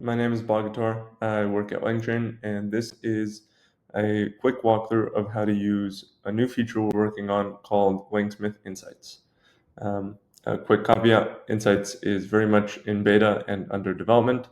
My name is Bagator. I work at LangChain, and this is a quick walkthrough of how to use a new feature we're working on called LangSmith Insights. A quick caveat, Insights is very much in beta and under development.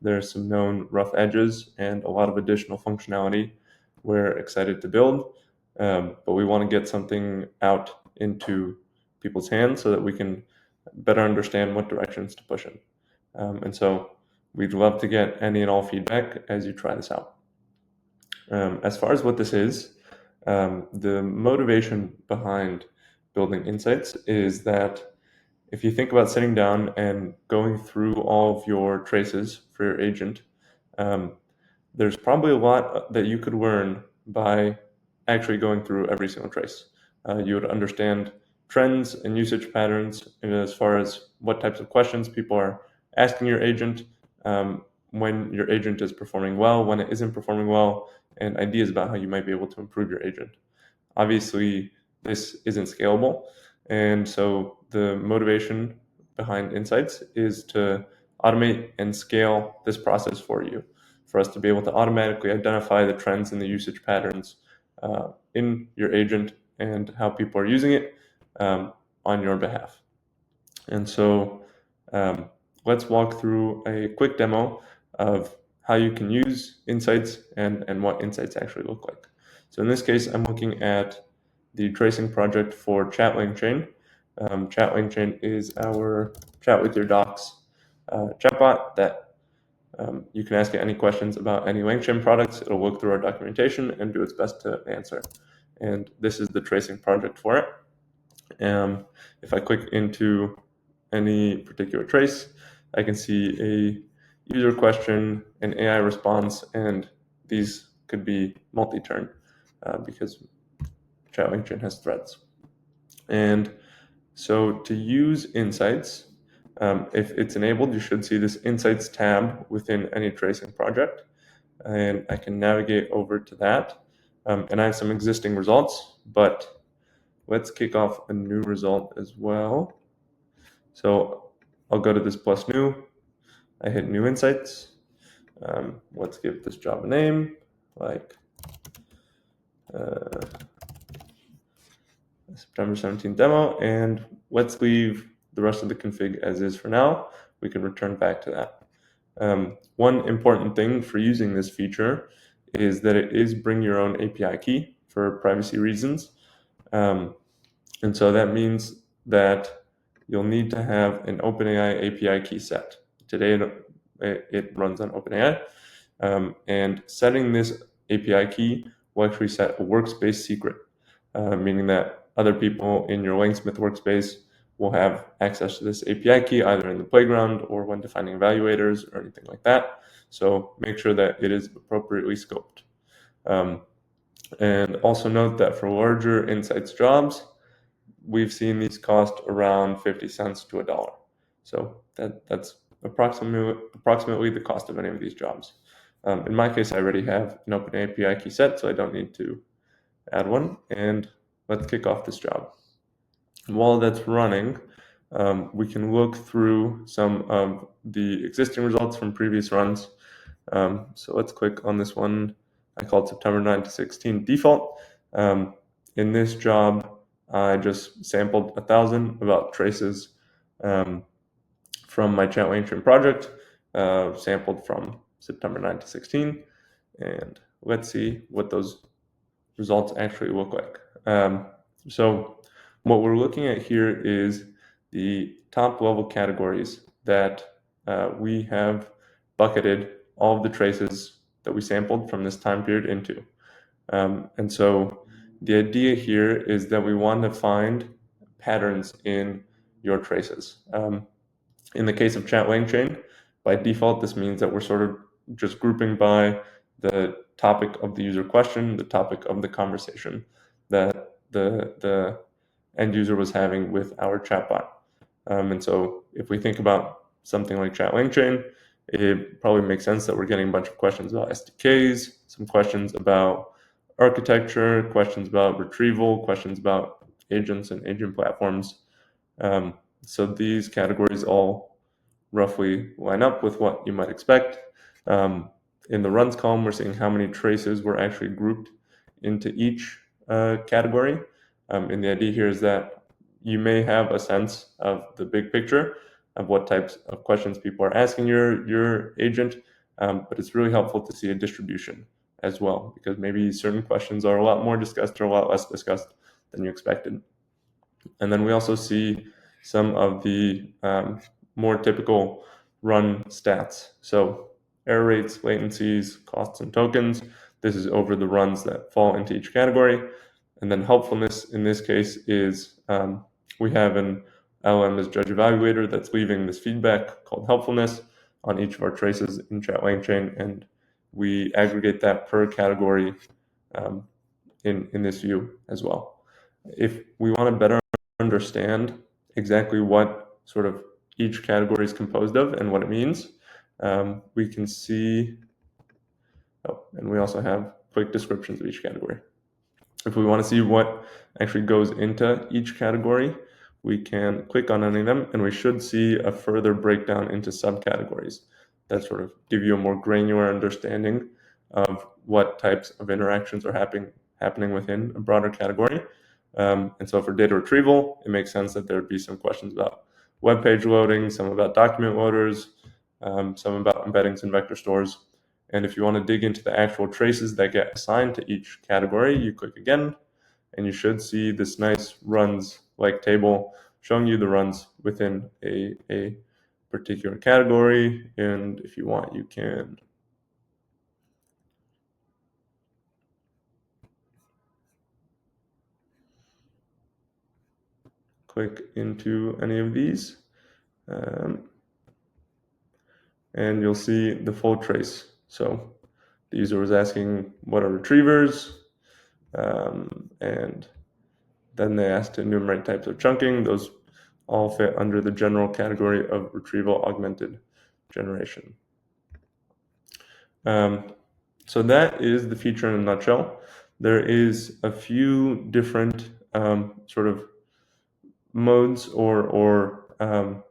There are some known rough edges and a lot of additional functionality we're excited to build, but we want to get something out into people's hands so that we can better understand what directions to push in. And so we'd love to get any and all feedback as you try this out. As far as what this is, the motivation behind building Insights is that if you think about sitting down and going through all of your traces for your agent, there's probably a lot that you could learn by actually going through every single trace. You would understand trends and usage patterns as far as what types of questions people are asking your agent, when your agent is performing well, when it isn't performing well, and ideas about how you might be able to improve your agent. Obviously, this isn't scalable, and so the motivation behind Insights is to automate and scale this process for you, for us to be able to automatically identify the trends and the usage patterns in your agent and how people are using it on your behalf. And so let's walk through a quick demo of how you can use Insights and what Insights actually look like. So in this case, I'm looking at the tracing project for LangChain. LangChain is our chat with your docs chatbot that you can ask it any questions about any LangChain products. It'll look through our documentation and do its best to answer. And this is the tracing project for it. If I click into any particular trace, I can see a user question, an AI response, and these could be multi-turn because LangChain has threads. And so to use Insights, if it's enabled, you should see this Insights tab within any tracing project. And I can navigate over to that. And I have some existing results, but let's kick off a new result as well. So I'll go to this plus new. I hit new Insights. Let's give this job a name, like September 17th demo, and let's leave the rest of the config as is for now. We can return back to that. One important thing for using this feature is that it is bring your own API key for privacy reasons. And so that means that you'll need to have an OpenAI API key set. Today it runs on OpenAI. And setting this API key will actually set a workspace secret, meaning that other people in your LangSmith workspace will have access to this API key either in the playground or when defining evaluators or anything like that. So make sure that it is appropriately scoped. And also note that for larger Insights jobs, we've seen these cost around 50 cents to $1. So that's approximately the cost of any of these jobs. In my case, I already have an Open API key set, so I don't need to add one. And let's kick off this job. And while that's running, we can look through some of the existing results from previous runs. So let's click on this one. I called September 9 to 16 default. In this job, I just sampled 1,000 about traces from my LangChain project, sampled from September 9 to 16. And let's see what those results actually look like. So what we're looking at here is the top level categories that we have bucketed all of the traces that we sampled from this time period into. And so the idea here is that we want to find patterns in your traces. In the case of LangChain, by default, this means that we're sort of just grouping by the topic of the user question, the topic of the conversation that the end user was having with our chatbot. And so if we think about something like LangChain, it probably makes sense that we're getting a bunch of questions about SDKs, some questions about architecture, questions about retrieval, questions about agents and agent platforms. So these categories all roughly line up with what you might expect. In the runs column, we're seeing how many traces were actually grouped into each category. And the idea here is that you may have a sense of the big picture of what types of questions people are asking your agent, but it's really helpful to see a distribution as well, because maybe certain questions are a lot more discussed or a lot less discussed than you expected. And then we also see some of the more typical run stats. So error rates, latencies, costs, and tokens. This is over the runs that fall into each category. And then helpfulness in this case is we have an LM as judge evaluator that's leaving this feedback called helpfulness on each of our traces in chat LangChain, and we aggregate that per category in this view as well. If we want to better understand exactly what sort of each category is composed of and what it means, we can see, and we also have quick descriptions of each category. If we want to see what actually goes into each category, we can click on any of them, and we should see a further breakdown into subcategories that sort of give you a more granular understanding of what types of interactions are happening within a broader category. And so for data retrieval, it makes sense that there would be some questions about web page loading, some about document loaders, some about embeddings and vector stores. And if you want to dig into the actual traces that get assigned to each category, you click again, and you should see this nice runs like table showing you the runs within a particular category. And if you want, you can click into any of these, and you'll see the full trace. So the user was asking what are retrievers, and then they asked to enumerate types of chunking. Those all fit under the general category of retrieval augmented generation. So that is the feature in a nutshell. There is a few different sort of modes or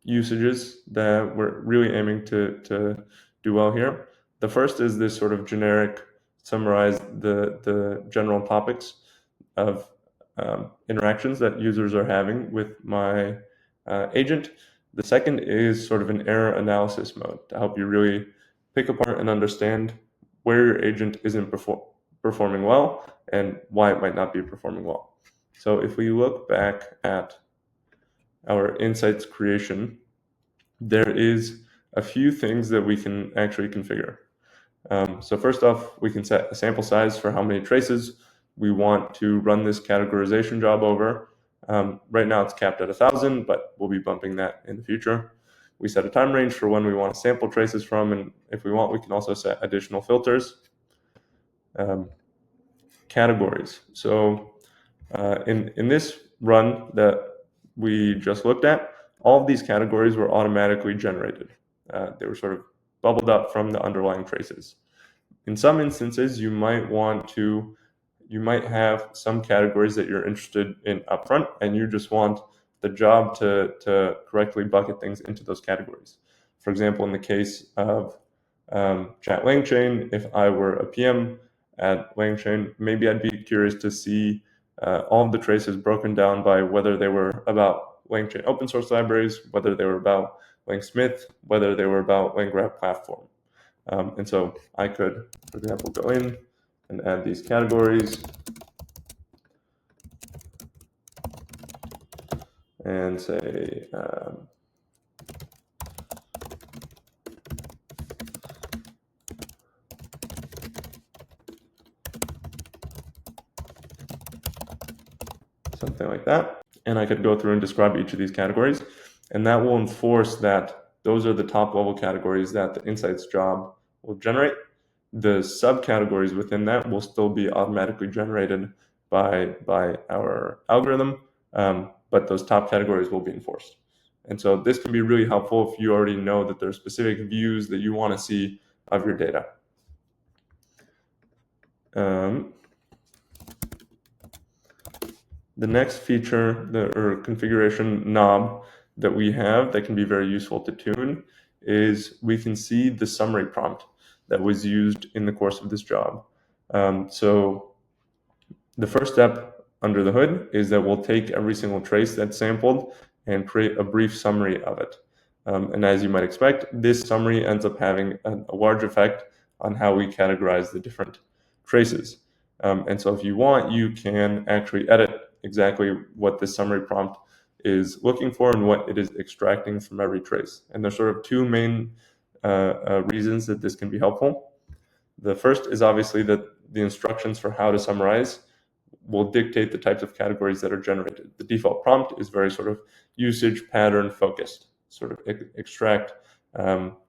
usages that we're really aiming to do well here. The first is this sort of generic summarize the general topics of interactions that users are having with my agent. The second is sort of an error analysis mode to help you really pick apart and understand where your agent isn't performing well and why it might not be performing well. So if we look back at our insights creation, there is a few things that we can actually configure. So first off, we can set a sample size for how many traces we want to run this categorization job over. Right now it's capped at 1,000, but we'll be bumping that in the future. We set a time range for when we want to sample traces from, and if we want, we can also set additional filters. Categories. So in this run that we just looked at, all of these categories were automatically generated. They were sort of bubbled up from the underlying traces. In some instances, you might have some categories that you're interested in upfront, and you just want the job to correctly bucket things into those categories. For example, in the case of chat LangChain, if I were a PM at LangChain, maybe I'd be curious to see all of the traces broken down by whether they were about LangChain open source libraries, whether they were about LangSmith, whether they were about LangGraph platform. And so I could, for example, go in and add these categories and say something like that. And I could go through and describe each of these categories, and that will enforce that those are the top level categories that the insights job will generate. The subcategories within that will still be automatically generated by our algorithm, but those top categories will be enforced. And so this can be really helpful if you already know that there are specific views that you want to see of your data. The next feature, or configuration knob, that we have that can be very useful to tune is we can see the summary prompt that was used in the course of this job. So the first step under the hood is that we'll take every single trace that's sampled and create a brief summary of it. And as you might expect, this summary ends up having a large effect on how we categorize the different traces. And so if you want, you can actually edit exactly what this summary prompt is looking for and what it is extracting from every trace. And there's sort of two main reasons that this can be helpful. The first is obviously that the instructions for how to summarize will dictate the types of categories that are generated. The default prompt is very sort of usage pattern focused, sort of extract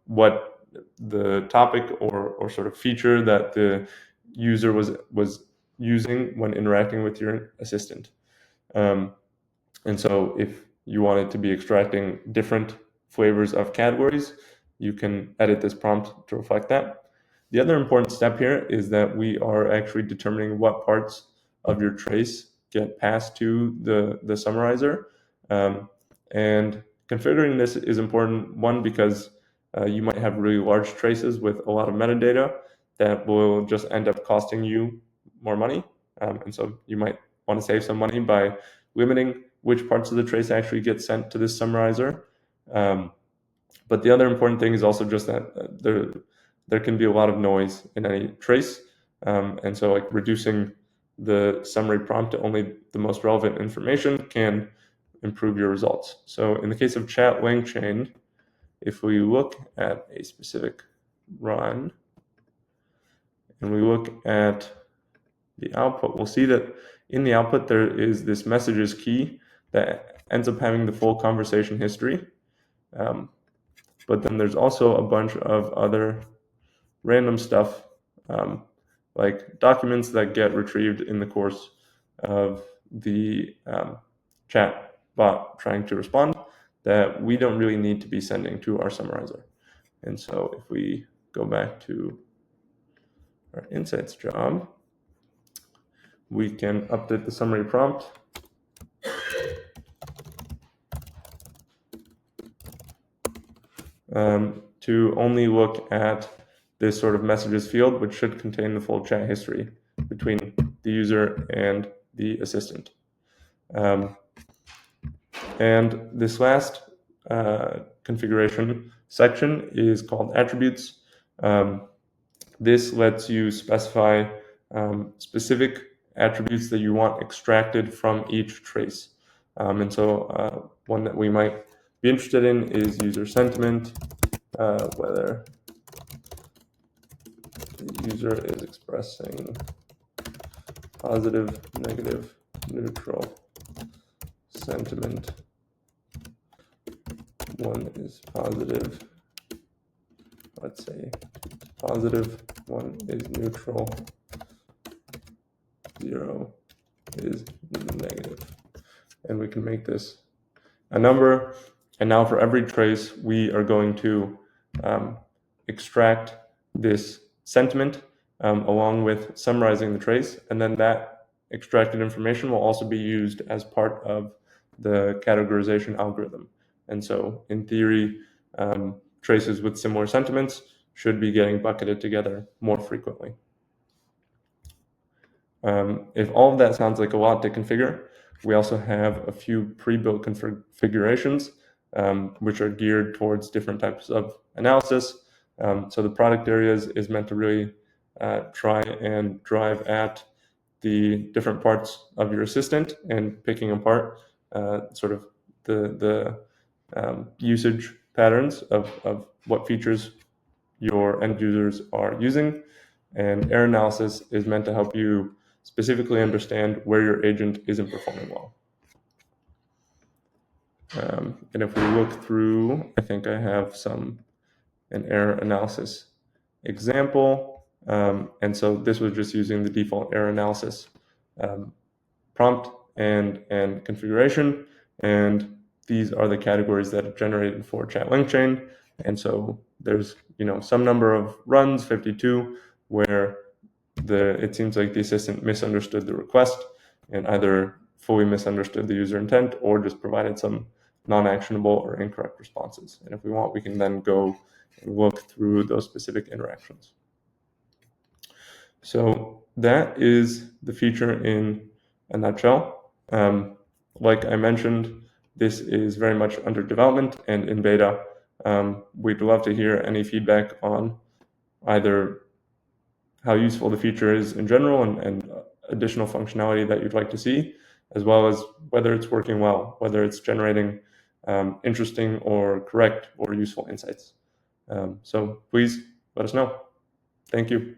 what the topic or sort of feature that the user was using when interacting with your assistant. And so if you wanted to be extracting different flavors of categories, you can edit this prompt to reflect that. The other important step here is that we are actually determining what parts of your trace get passed to the summarizer. And configuring this is important, one, because you might have really large traces with a lot of metadata that will just end up costing you more money. And so you might want to save some money by limiting which parts of the trace actually get sent to this summarizer. But the other important thing is also just that there can be a lot of noise in any trace. And so like reducing the summary prompt to only the most relevant information can improve your results. So in the case of chat LangChain, if we look at a specific run and we look at the output, we'll see that in the output there is this messages key that ends up having the full conversation history. But then there's also a bunch of other random stuff, like documents that get retrieved in the course of the chat bot trying to respond that we don't really need to be sending to our summarizer. And so if we go back to our insights job, we can update the summary prompt to only look at this sort of messages field, which should contain the full chat history between the user and the assistant. And this last configuration section is called attributes. This lets you specify specific attributes that you want extracted from each trace. And so one that we might be interested in is user sentiment, whether the user is expressing positive, negative, neutral sentiment. One is positive, let's say positive, one is neutral, 0 is negative. And we can make this a number. And now for every trace, we are going to extract this sentiment along with summarizing the trace. And then that extracted information will also be used as part of the categorization algorithm. And so in theory, traces with similar sentiments should be getting bucketed together more frequently. If all of that sounds like a lot to configure, we also have a few pre-built configurations which are geared towards different types of analysis. So the product areas is meant to really try and drive at the different parts of your assistant and picking apart sort of the usage patterns of what features your end users are using. And error analysis is meant to help you specifically understand where your agent isn't performing well. And if we look through, I think I have an error analysis example. And so this was just using the default error analysis prompt and configuration. And these are the categories that are generated for chat LangChain. And so there's some number of runs, 52, where it seems like the assistant misunderstood the request and either fully misunderstood the user intent or just provided some non-actionable or incorrect responses. And if we want, we can then go and look through those specific interactions. So that is the feature in a nutshell. Like I mentioned, this is very much under development and in beta. We'd love to hear any feedback on either how useful the feature is in general and additional functionality that you'd like to see, as well as whether it's working well, whether it's generating interesting or correct or useful insights. So please let us know. Thank you.